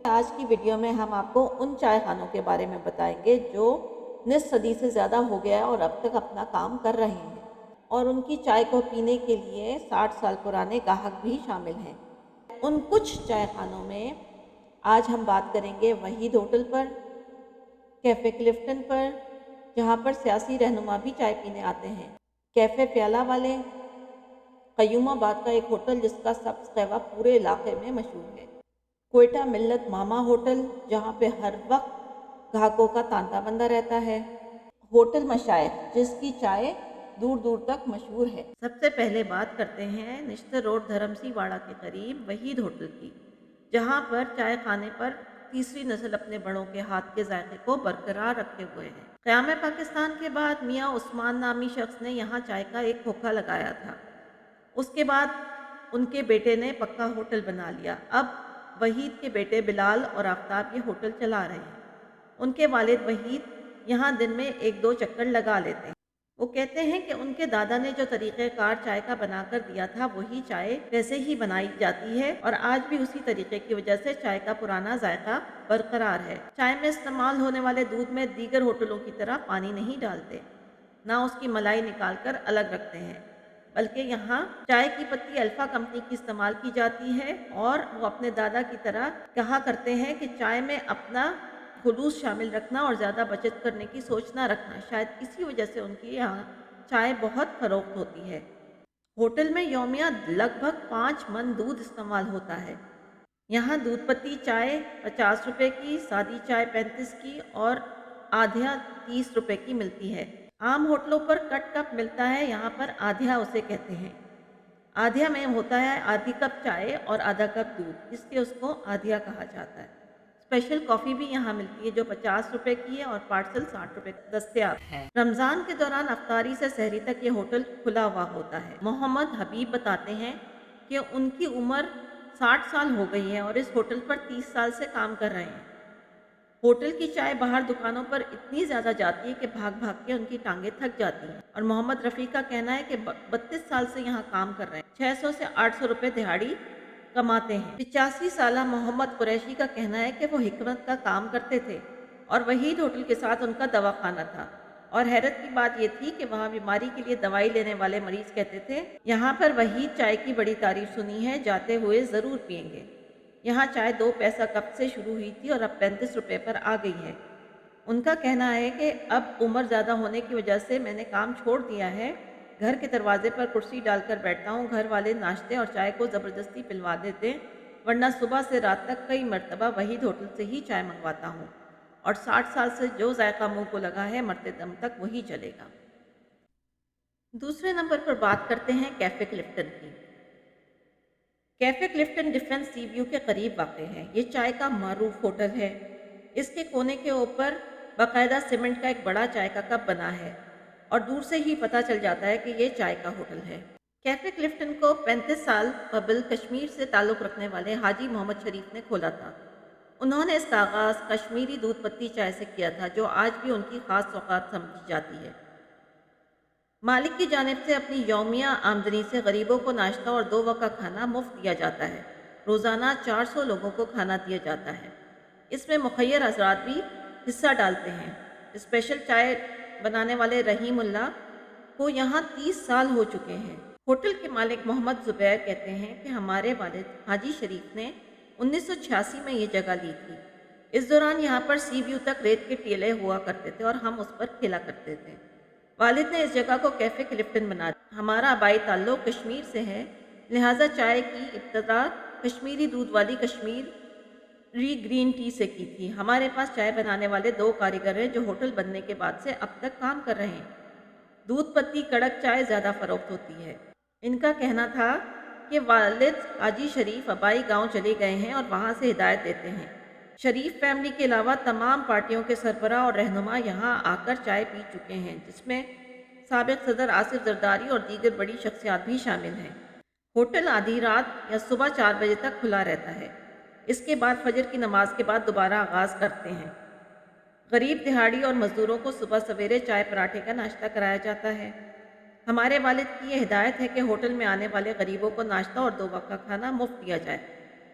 آج کی ویڈیو میں ہم آپ کو ان چائے خانوں کے بارے میں بتائیں گے جو نصف صدی سے زیادہ ہو گیا ہے اور اب تک اپنا کام کر رہے ہیں، اور ان کی چائے کو پینے کے لیے 60 سال پرانے گاہک بھی شامل ہیں۔ ان کچھ چائے خانوں میں آج ہم بات کریں گے وحید ہوٹل پر، کیفے کلفٹن پر، جہاں پر سیاسی رہنما بھی چائے پینے آتے ہیں، کیفے پیالہ والے، قیوم آباد کا ایک ہوٹل جس کا سبز قہوہ پورے علاقے میں مشہور ہے، کوئٹہ ملت ماما ہوٹل جہاں پہ ہر وقت گاہکوں کا تانتا بندہ رہتا ہے، ہوٹل مشائخ جس کی چائے دور دور تک مشہور ہے۔ سب سے پہلے بات کرتے ہیں نشتر روڈ دھرمسی واڑہ کے قریب وحید ہوٹل کی، جہاں پر چائے خانے پر تیسری نسل اپنے بڑوں کے ہاتھ کے ذائقے کو برقرار رکھے ہوئے ہیں۔ قیام پاکستان کے بعد میاں عثمان نامی شخص نے یہاں چائے کا ایک کھوکھا لگایا تھا۔ اس کے بعد ان کے بیٹے نے پکا ہوٹل بنا لیا۔ اب وحید کے بیٹے بلال اور آفتاب یہ ہوٹل چلا رہے ہیں۔ ان کے والد وحید یہاں دن میں 1-2 چکر لگا لیتے ہیں۔ وہ کہتے ہیں کہ ان کے دادا نے جو طریقہ کار چائے کا بنا کر دیا تھا وہی چائے ویسے ہی بنائی جاتی ہے، اور آج بھی اسی طریقے کی وجہ سے چائے کا پرانا ذائقہ برقرار ہے۔ چائے میں استعمال ہونے والے دودھ میں دیگر ہوٹلوں کی طرح پانی نہیں ڈالتے، نہ اس کی ملائی نکال کر الگ رکھتے ہیں، بلکہ یہاں چائے کی پتی الفا کمپنی کی استعمال کی جاتی ہے، اور وہ اپنے دادا کی طرح کہا کرتے ہیں کہ چائے میں اپنا خلوص شامل رکھنا اور زیادہ بچت کرنے کی سوچ نہ رکھنا، شاید اسی وجہ سے ان کی یہاں چائے بہت فروخت ہوتی ہے۔ ہوٹل میں یومیہ لگ بھگ 5 من دودھ استعمال ہوتا ہے۔ یہاں دودھ پتی چائے 50 روپے کی، سادی چائے 35 کی اور آدھیا 30 روپے کی ملتی ہے۔ عام ہوٹلوں پر کٹ کپ ملتا ہے، یہاں پر آدھیا اسے کہتے ہیں۔ آدھیا میں ہوتا ہے آدھی کپ چائے اور آدھا کپ دودھ، اس لیے اس کو آدھیا کہا جاتا ہے۔ اسپیشل کافی بھی یہاں ملتی ہے جو 50 روپے کی ہے، اور پارسل 60 روپے دستیاب ہے۔ رمضان کے دوران افطاری سے سحری تک یہ ہوٹل کھلا ہوا ہوتا ہے۔ محمد حبیب بتاتے ہیں کہ ان کی عمر 60 سال ہو گئی ہے اور اس ہوٹل پر 30 سال سے کام کر رہے ہیں۔ ہوٹل کی چائے باہر دکانوں پر اتنی زیادہ جاتی ہے کہ بھاگ بھاگ کے ان کی ٹانگیں تھک جاتی ہیں، اور محمد رفیع کا کہنا ہے کہ 32 سال سے یہاں کام کر رہے ہیں، 600 سے 800 روپے دہاڑی کماتے ہیں۔ 85 سالہ محمد قریشی کا کہنا ہے کہ وہ حکمت کا کام کرتے تھے اور وحید ہوٹل کے ساتھ ان کا دواخانہ تھا، اور حیرت کی بات یہ تھی کہ وہاں بیماری کے لیے دوائی لینے والے مریض کہتے تھے یہاں پر وحید چائے کی بڑی تعریف سنی ہے، جاتے ہوئے ضرور پئیں گے۔ یہاں چائے 2 پیسہ کپ سے شروع ہوئی تھی اور اب 35 روپے پر آ گئی ہے۔ ان کا کہنا ہے کہ اب عمر زیادہ ہونے کی وجہ سے میں نے کام چھوڑ دیا ہے، گھر کے دروازے پر کرسی ڈال کر بیٹھتا ہوں، گھر والے ناشتے اور چائے کو زبردستی پلوا دیتے، ورنہ صبح سے رات تک کئی مرتبہ وحید ہوٹل سے ہی چائے منگواتا ہوں، اور 60 سال سے جو ذائقہ منہ کو لگا ہے مرتے دم تک وہی چلے گا۔ دوسرے نمبر پر بات کرتے ہیں کیفے کلفٹن کی۔ کیفے کلفٹن ڈیفنس سی ویو کے قریب واقع ہے۔ یہ چائے کا معروف ہوٹل ہے۔ اس کے کونے کے اوپر باقاعدہ سیمنٹ کا ایک بڑا چائے کا کپ بنا ہے، اور دور سے ہی پتہ چل جاتا ہے کہ یہ چائے کا ہوٹل ہے۔ کیفے کلفٹن کو 35 سال قبل کشمیر سے تعلق رکھنے والے حاجی محمد شریف نے کھولا تھا۔ انہوں نے اس کا آغاز کشمیری دودھ پتی چائے سے کیا تھا، جو آج بھی ان کی خاص سوغات سمجھی جاتی ہے۔ مالک کی جانب سے اپنی یومیہ آمدنی سے غریبوں کو ناشتہ اور 2 وقت کا کھانا مفت دیا جاتا ہے۔ روزانہ 400 لوگوں کو کھانا دیا جاتا ہے۔ اس میں مخیر حضرات بھی حصہ ڈالتے ہیں۔ اسپیشل چائے بنانے والے رحیم اللہ کو یہاں 30 سال ہو چکے ہیں۔ ہوٹل کے مالک محمد زبیر کہتے ہیں کہ ہمارے والد حاجی شریف نے 1986 میں یہ جگہ لی تھی۔ اس دوران یہاں پر سی ویو تک ریت کے ٹیلے ہوا کرتے تھے اور ہم اس پر کھیلا کرتے تھے۔ والد نے اس جگہ کو کیفے کلفٹن بنا دیا۔ ہمارا آبائی تعلق کشمیر سے ہے، لہٰذا چائے کی ابتدا کشمیری دودھ والی کشمیری گرین ٹی سے کی تھی۔ ہمارے پاس چائے بنانے والے 2 کاریگر ہیں جو ہوٹل بننے کے بعد سے اب تک کام کر رہے ہیں۔ دودھ پتی کڑک چائے زیادہ فروخت ہوتی ہے۔ ان کا کہنا تھا کہ والد حاجی شریف آبائی گاؤں چلے گئے ہیں اور وہاں سے ہدایت دیتے ہیں۔ شریف فیملی کے علاوہ تمام پارٹیوں کے سربراہ اور رہنما یہاں آ کر چائے پی چکے ہیں، جس میں سابق صدر آصف زرداری اور دیگر بڑی شخصیات بھی شامل ہیں۔ ہوٹل آدھی رات یا صبح 4 بجے تک کھلا رہتا ہے۔ اس کے بعد فجر کی نماز کے بعد دوبارہ آغاز کرتے ہیں۔ غریب دہاڑی اور مزدوروں کو صبح سویرے چائے پراٹھے کا ناشتہ کرایا جاتا ہے۔ ہمارے والد کی یہ ہدایت ہے کہ ہوٹل میں آنے والے غریبوں کو ناشتہ اور 2 وقت کا کھانا مفت دیا جائے۔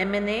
MNA,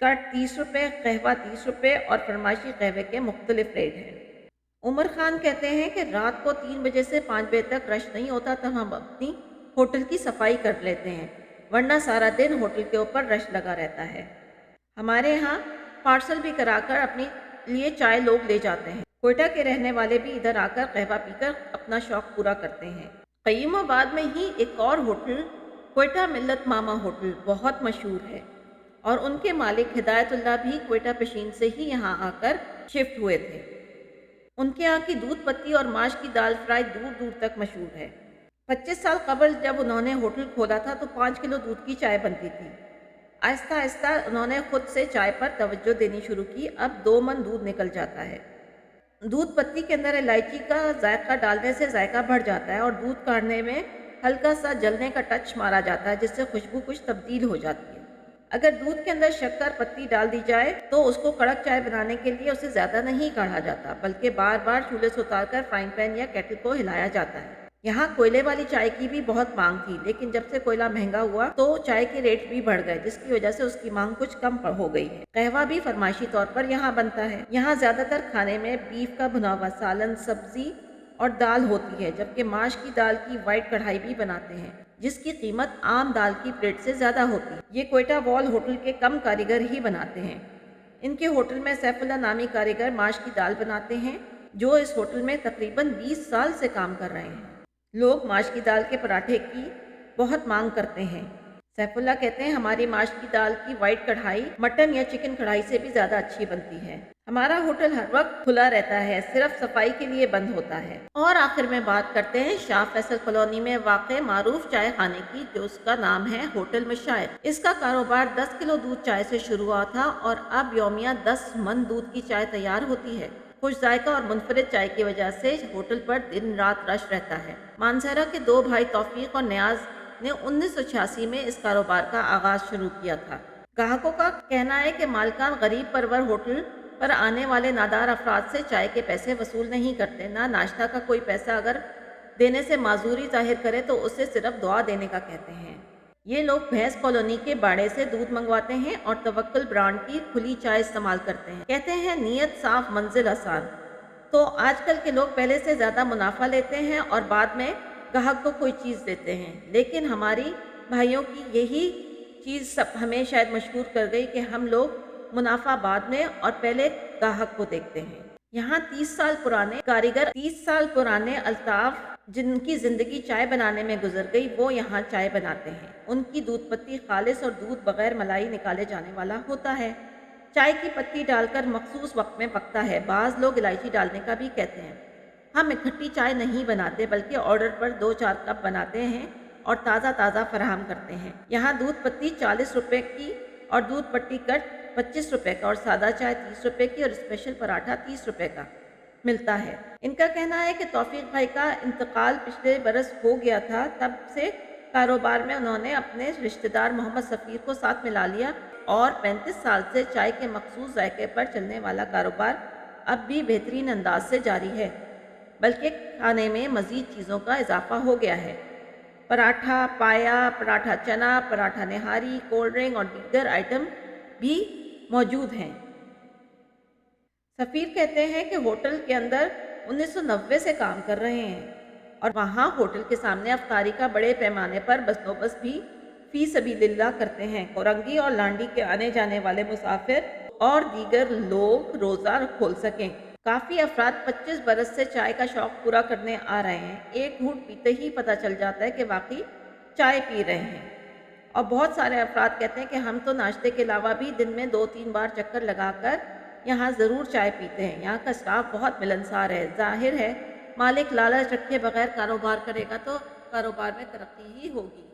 کٹ 30 روپے، قہوہ 30 روپے اور فرمائشی قہوے کے مختلف ریٹ ہیں۔ عمر خان کہتے ہیں کہ رات کو 3 بجے سے 5 بجے تک رش نہیں ہوتا تب ہم اپنی ہوٹل کی صفائی کر لیتے ہیں، ورنہ سارا دن ہوٹل کے اوپر رش لگا رہتا ہے۔ ہمارے یہاں پارسل بھی کرا کر اپنے لیے چائے لوگ لے جاتے ہیں۔ کوئٹہ کے رہنے والے بھی ادھر آ کر قہوہ پی کر اپنا شوق پورا کرتے ہیں۔ قیوم آباد میں ہی ایک اور ہوٹل کوئٹہ ملت ماما ہوٹل بہت مشہور ہے، اور ان کے مالک ہدایت اللہ بھی کوئٹہ پشین سے ہی یہاں آ کر شفٹ ہوئے تھے۔ ان کے یہاں کی دودھ پتی اور ماش کی دال فرائی دور دور تک مشہور ہے۔ 25 سال قبل جب انہوں نے ہوٹل کھولا تھا تو 5 کلو دودھ کی چائے بنتی تھی۔ آہستہ آہستہ انہوں نے خود سے چائے پر توجہ دینی شروع کی، اب 2 من دودھ نکل جاتا ہے۔ دودھ پتی کے اندر الائچی کا ذائقہ ڈالنے سے ذائقہ بڑھ جاتا ہے، اور دودھ کاڑھنے میں ہلکا سا جلنے کا ٹچ مارا جاتا ہے جس سے خوشبو کچھ تبدیل ہو جاتی ہے۔ اگر دودھ کے اندر شکر پتی ڈال دی جائے تو اس کو کڑک چائے بنانے کے لیے اسے زیادہ نہیں کاڑھا جاتا، بلکہ بار بار چولہے سے اتار کر فرائنگ پین یا کیٹل کو ہلایا جاتا ہے۔ یہاں کوئلے والی چائے کی بھی بہت مانگ تھی، لیکن جب سے کوئلہ مہنگا ہوا تو چائے کے ریٹ بھی بڑھ گئے، جس کی وجہ سے اس کی مانگ کچھ کم ہو گئی ہے۔ قہوہ بھی فرمائشی طور پر یہاں بنتا ہے۔ یہاں زیادہ تر کھانے میں بیف کا بھنا ہوا سالن، سبزی اور دال ہوتی ہے، جبکہ ماش کی دال کی وائٹ کڑھائی بھی بناتے ہیں، جس کی قیمت عام دال کی پلیٹ سے زیادہ ہوتی ہے۔ یہ کوئٹہ وال ہوٹل کے کم کاریگر ہی بناتے ہیں۔ ان کے ہوٹل میں سیف اللہ نامی کاریگر ماش کی دال بناتے ہیں، جو اس ہوٹل میں تقریباً 20 سال سے کام کر رہے ہیں۔ لوگ ماش کی دال کے پراٹھے کی بہت مانگ کرتے ہیں۔ سیف اللہ کہتے ہیں ہماری ماش کی دال کی وائٹ کڑھائی مٹن یا چکن کڑھائی سے بھی زیادہ اچھی بنتی ہے۔ ہمارا ہوٹل ہر وقت کھلا رہتا ہے، صرف صفائی کے لیے بند ہوتا ہے۔ اور آخر میں بات کرتے ہیں شاہ فیصل کالونی میں واقع معروف چائے خانے کی، جو اس کا نام ہے ہوٹل مشائق۔ اس کا کاروبار 10 کلو دودھ چائے سے شروع ہوا تھا، اور اب یومیہ 10 من دودھ کی چائے تیار ہوتی ہے۔ خوش ذائقہ اور منفرد چائے کی وجہ سے ہوٹل پر دن رات رش رہتا ہے۔ مانسہرہ کے 2 بھائی توفیق اور نیاز نے 1986 میں اس کاروبار کا آغاز شروع کیا تھا۔ گاہکوں کا کہنا ہے کہ مالکان غریب پرور ہوٹل پر آنے والے نادار افراد سے چائے کے پیسے وصول نہیں کرتے، نہ ناشتہ کا کوئی پیسہ اگر دینے سے معذوری ظاہر کرے تو اسے صرف دعا دینے کا کہتے ہیں۔ یہ لوگ بھینس کالونی کے باڑے سے دودھ منگواتے ہیں اور توکل برانڈ کی کھلی چائے استعمال کرتے ہیں۔ کہتے ہیں نیت صاف منزل آسان۔ تو آج کل کے لوگ پہلے سے زیادہ منافع لیتے ہیں اور بعد میں گاہک کو کوئی چیز دیتے ہیں، لیکن ہماری بھائیوں کی یہی چیز ہمیں شاید مشہور کر گئی کہ ہم لوگ منافع بعد میں اور پہلے گاہک کو دیکھتے ہیں۔ یہاں 30 سال پرانے کاریگر، 30 سال پرانے الطاف جن کی زندگی چائے بنانے میں گزر گئی، وہ یہاں چائے بناتے ہیں۔ ان کی دودھ پتی خالص اور دودھ بغیر ملائی نکالے جانے والا ہوتا ہے۔ چائے کی پتی ڈال کر مخصوص وقت میں پکتا ہے۔ بعض لوگ الائچی ڈالنے کا بھی کہتے ہیں۔ ہم اکٹھی چائے نہیں بناتے، بلکہ آرڈر پر 2-4 کپ بناتے ہیں اور تازہ تازہ فراہم کرتے ہیں۔ یہاں دودھ پتی 40 روپے کی اور دودھ پتی کٹ 25 روپے کا، اور سادہ چائے 30 روپے کی اور اسپیشل پراٹھا 30 روپے کا ملتا ہے۔ ان کا کہنا ہے کہ توفیق بھائی کا انتقال پچھلے برس ہو گیا تھا، تب سے کاروبار میں انہوں نے اپنے رشتہ دار محمد سفیر کو ساتھ ملا لیا، اور 35 سال سے چائے کے مخصوص ذائقے پر چلنے والا کاروبار اب بھی بہترین انداز سے جاری ہے، بلکہ کھانے میں مزید چیزوں کا اضافہ ہو گیا ہے۔ پراٹھا پایا، پراٹھا چنا، پراٹھا نہاری، کولڈ ڈرنک اور دیگر آئٹم بھی موجود ہیں۔ سفیر کہتے ہیں کہ ہوٹل کے اندر 1990 سے کام کر رہے ہیں، اور وہاں ہوٹل کے سامنے افطاری کا بڑے پیمانے پر بندوبست بھی فی سبیل اللہ کرتے ہیں۔ کورنگی اور لانڈی کے آنے جانے والے مسافر اور دیگر لوگ روزہ کھول سکیں۔ کافی افراد 25 برس سے چائے کا شوق پورا کرنے آ رہے ہیں۔ ایک گھونٹ پیتے ہی پتہ چل جاتا ہے کہ واقعی چائے پی رہے ہیں، اور بہت سارے افراد کہتے ہیں کہ ہم تو ناشتے کے علاوہ بھی دن میں 2-3 بار چکر لگا کر یہاں ضرور چائے پیتے ہیں۔ یہاں کا اسٹاف بہت ملنسار ہے۔ ظاہر ہے مالک لالچ رکھے بغیر کاروبار کرے گا تو کاروبار میں ترقی ہی ہوگی۔